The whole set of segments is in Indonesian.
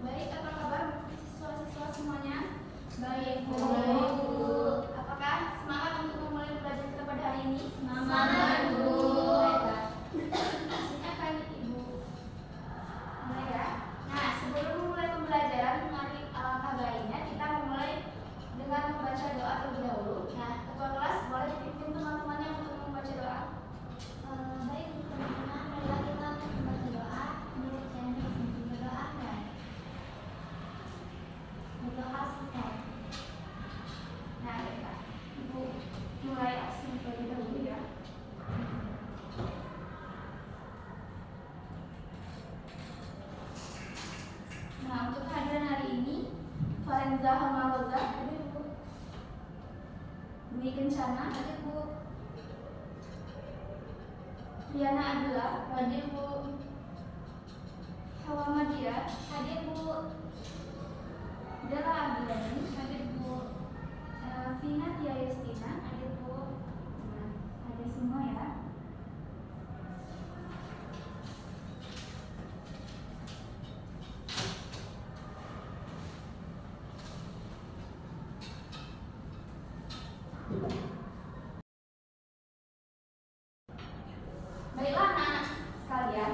Baik, apa kabar siswa-siswa semuanya? Baik, Bu. Apakah semangat untuk memulai belajar kita pada hari ini? Semangat, Bu. Baiklah. Maksudnya kan Ibu mulai ya. Nah, sebelum memulai pembelajaran, mari alangkah baiknya kita memulai dengan membaca doa terlebih dahulu. Nah, ketua kelas boleh dipimpin teman-temannya untuk membaca doa. Baik, teman-teman, marilah kita membaca doa menurut channel dan berdoa dan berdoa selesai. Nah, baiklah. Ibu mulai aksi terlebih dahulu ya. Nah, untuk kehadiran hari ini, Valenza Hamaloza, hadir Bu. Dwi Kencana, hadir Bu. Riana Adila, hadir Bu. Hawa Madira, hadir Bu. Dela Abilani, hadir Bu. Vina Tia Yustina, hadir Bu. Nah, hadir semua ya. Baiklah anak-anak sekalian,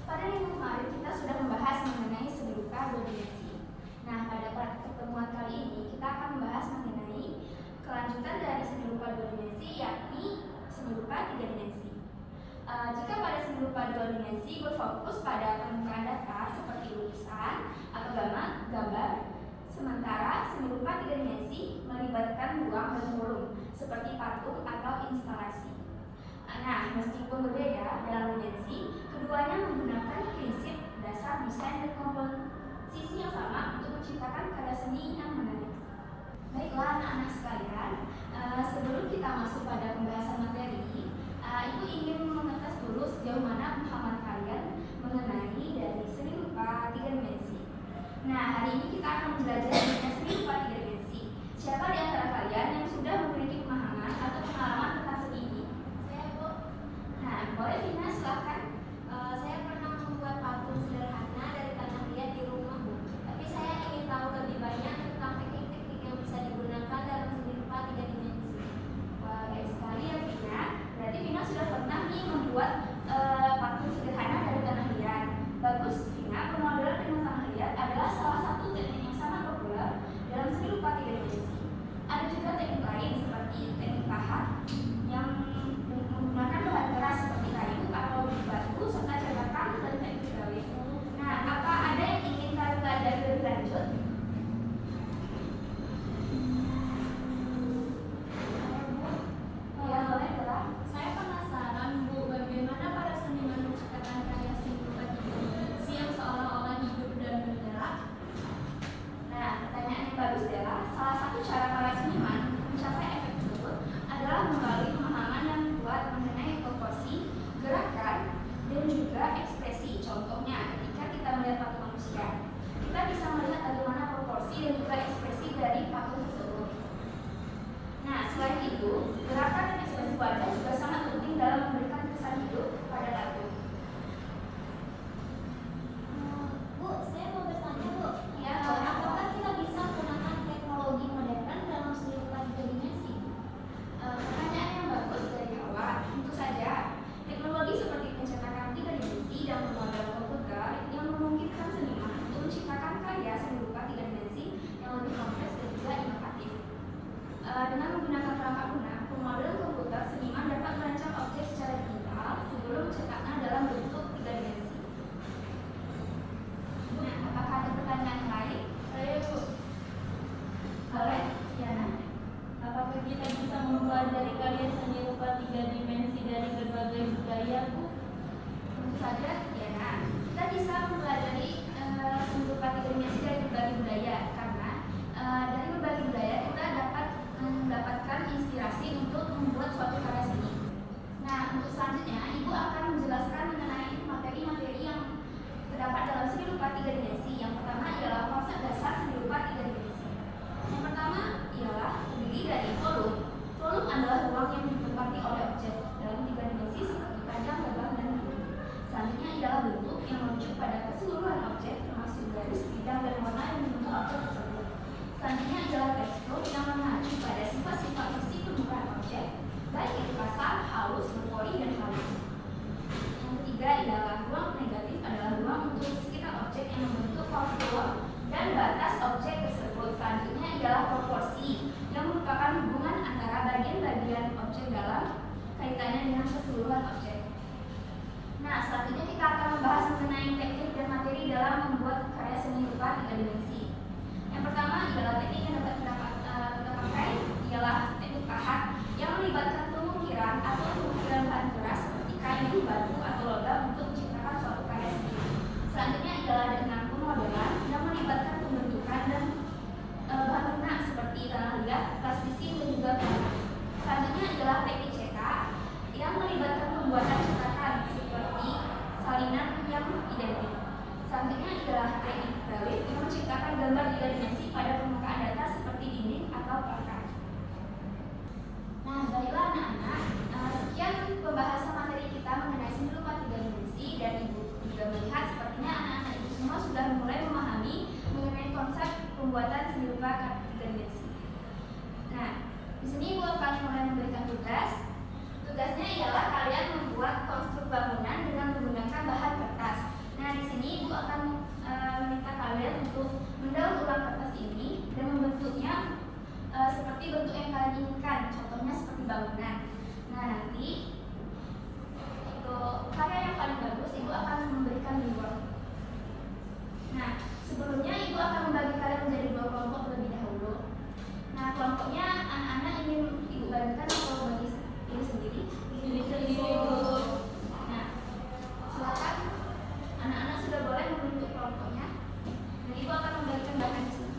pada minggu kemarin kita sudah membahas mengenai seni rupa dua dimensi. Nah, pada pertemuan kali ini kita akan membahas mengenai kelanjutan dari seni rupa dua dimensi, yakni seni rupa tiga dimensi. Jika pada seni rupa dua dimensi berfokus pada permukaan data seperti lukisan atau gambar, sementara seni rupa tiga dimensi melibatkan ruang dan forum seperti patung atau instalasi. Nah, meskipun berbeda dalam dimensi, keduanya menggunakan prinsip dasar desain dan komposisi yang sama untuk menciptakan karya seni yang menarik. Baiklah anak-anak sekalian, sebelum kita masuk pada pembahasan materi, Ibu ingin mengetes dulu sejauh mana pemahaman kalian mengenai dari seni rupa tiga dimensi. Nah, hari ini kita akan belajar mengenai seni rupa tiga dimensi. Siapa di antara kalian yang sudah memiliki pemahaman atau pengalaman tentang seni ini? Saya, Bu. Nah, boleh Vina, silahkan. Saya pernah membuat patung sederhana dari tanah liat di rumah, Bu. Tapi saya ingin tahu lebih banyak tentang teknik-teknik yang bisa digunakan dalam seni rupa tiga dimensi. Wah, baik sekali ya Vina. Berarti Vina sudah pernah nih membuat patung sederhana dari tanah liat. Bagus Vina, pemodelan dengan tanah liat adalah salah satu teknik yang sangat populer dalam seni rupa 3 dimensi. Yang pertama ialah konsep dasar seni rupa 3 dimensi. Yang pertama ialah terdiri dari volume. Volume adalah ruang yang ditempati oleh objek dalam 3 dimensi seperti panjang, lebar, dan tinggi. Selanjutnya ialah bentuk yang merujuk pada keseluruhan objek termasuk garis, bidang, dan warna yang membentuk objek tersebut. Selanjutnya ialah tekstur yang mengacu pada sifat-sifat fisik permukaan objek, baik itu kasar, halus, berpori, dan halus. Yang ketiga ialah ruang negatif adalah ruang untuk sekitar objek yang membentuk kontur dan batas objek tersebut. Selanjutnya ialah proporsi yang merupakan hubungan antara bagian-bagian objek dalam kaitannya dengan keseluruhan objek. Nah, selanjutnya kita akan membahas mengenai teknik dan materi dalam membuat karya seni rupa 3 dimensi. Yang pertama ialah teknik yang dapat kita pakai ialah teknik pahat yang melibatkan pengukiran atau pengukiran bahan keras seperti kayu, batu, atau logam untuk menciptakan suatu karya seni. Selanjutnya ialah dengan pemodelan yang melibatkan pembentukan dan bahan lunak seperti tanah liat, plastisi, dan juga pewarna. Selanjutnya adalah teknik cetak yang melibatkan pembuatan cetakan seperti salinan yang identik. Selanjutnya adalah teknik relief yang menciptakan gambar 3 dimensi pada permukaan datar seperti dinding atau plakat. Nah, baiklah anak-anak, sekian pembahasan materi kita mengenai seni rupa 3 dimensi, dan Ibu juga melihat sepertinya anak-anak Ibu semua sudah mulai memahami mengenai konsep pembuatan seni rupa 3 dimensi. Nah, di sini Ibu akan mulai memberikan tugas. Tugasnya ialah kalian membuat konstruk bangunan dengan menggunakan bahan kertas. Nah, di sini Ibu akan meminta kalian untuk mendaur ulang kertas ini dan membentuknya seperti bentuk yang kalian inginkan. Contohnya seperti bangunan. Nah, nanti untuk karya yang paling bagus Ibu akan memberikan reward. Nah, sebelumnya Ibu akan membagi kalian menjadi 2 kelompok terlebih dahulu. Nah, kelompoknya anak-anak ingin Ibu bagikan atau bagi ini sendiri? Ini sendiri. Nah, silakan anak-anak sudah boleh membentuk kelompoknya. Dan Ibu akan membagikan bahan di sini.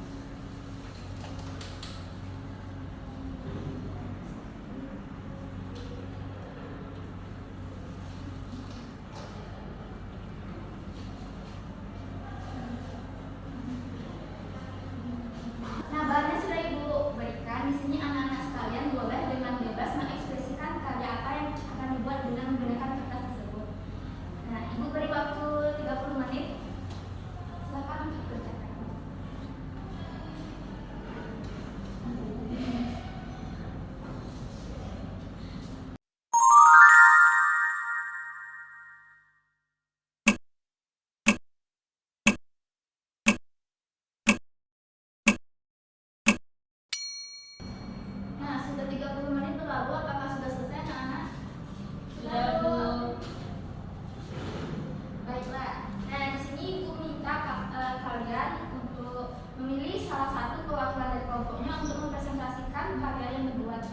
Nah, bahannya sudah Ibu berikan. Di sini anak-anak sekalian boleh dengan bebas mengekspresikan karya apa yang akan dibuat dengan menggunakan kertas tersebut. Nah, Ibu beri waktu 30 menit. Silakan untuk kerjakan. Nah, sudah 30 menit berlalu. Apakah sudah selesai anak-anak? Sudah, Bu. Baiklah. Nah, di sini Ibu minta kalian untuk memilih salah satu perwakilan dari kelompoknya untuk mempresentasikan karya yang dibuat.